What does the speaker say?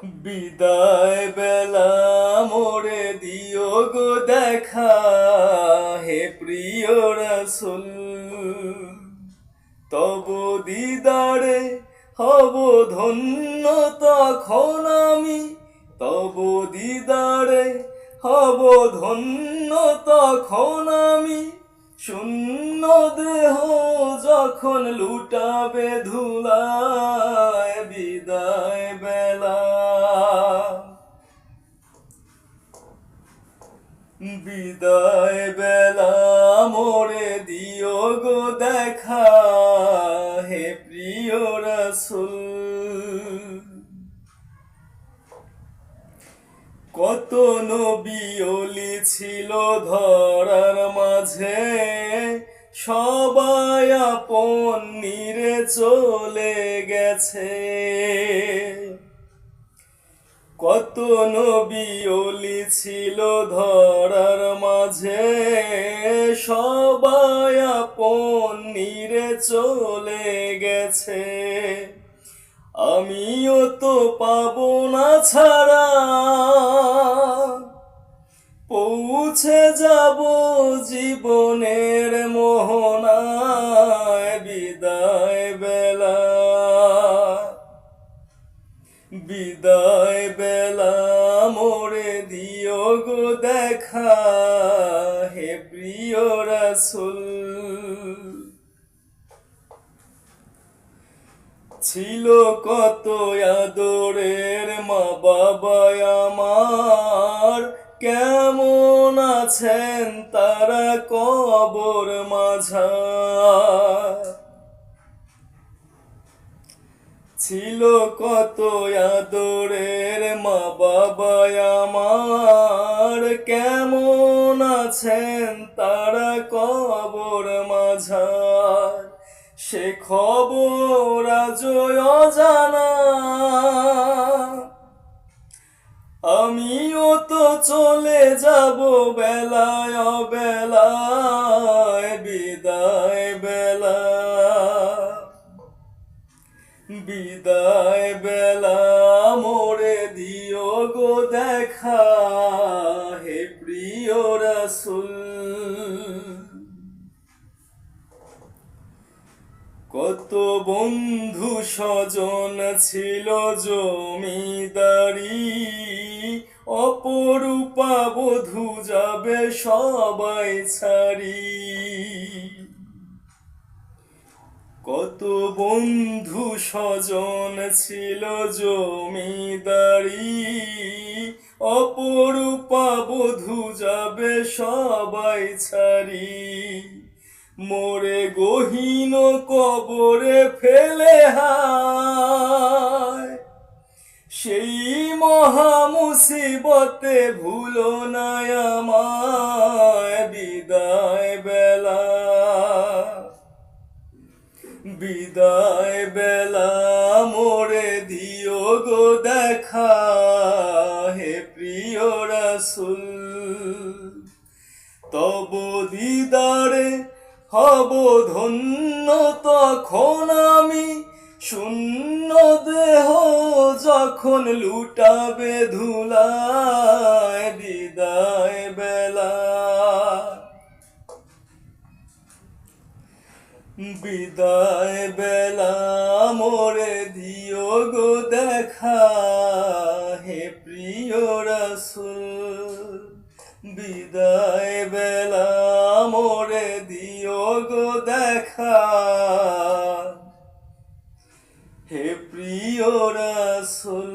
বিদায় বেলা মোরে দিও গো দেখা, হে প্রিয় রাসূল। তব দিদারে হব ধন্য তখন আমি, তব দিদারে হব ধন্য তখন আমি। শূন্য দেহ যখন লুটাবে ধুলায় বিদায় বেলা, বিদায় বেলা মোরে দিও গো দেখা, হে প্রিয় রাসূল। কত নবী ওলি ছিল ধরার মাঝে, সবাই আপন নিরে চলে গেছে। কত নবী ওলি ছিল ধরার মাঝে, সবাই আপন নিরে চলে গেছে। আমিও তো পাবো না ছাড়া, পৌঁছে যাব জীবনের মোহনায় বিদায় বেলা, বিদায় বেলা মোরে দিও গো দেখা, হে প্রিয় রাসূল। ছিল কত আদরের মা বাবা আমার, কেমন আছেন তারা কবর মাঝার। ছিল কত আদরের মা বাবা আমার, কেমন আছেন তারা কবর মাঝার। সে খবর আজও অজানা, আমিও তো চলে যাব বেলায় বেলায় বিদায় বেলা, বিদায় বেলা মোরে দিও গো দেখা, হে প্রিয় রাসূল। কত বন্ধু স্বজন ছিল জমিদারি, অপরূপা বধূ যাবে সবাই ছাড়ি। কত বন্ধু স্বজন ছিল জমিদারি, অপরূপা বধূ যাবে সবাই ছাড়ি। মোরে গহীন কবরে ফেলে হায়, সেই মহা মুসিবতে ভুলো না আমায় বিদায় বেলা, বিদায় বেলা মোরে দিও গো দেখা, হে প্রিয় রাসূল। তব দিদারে হব ধন্য তখন আমি, শূন্য দেহ যখন লুটাবে ধুলায় বিদায় বেলা, বিদায় বেলা মোরে দিও গো দেখা, হে প্রিয় রাসূল। বিদায় বেলা মোরে দিও গো দেখা, হে প্রিয় রাসূল।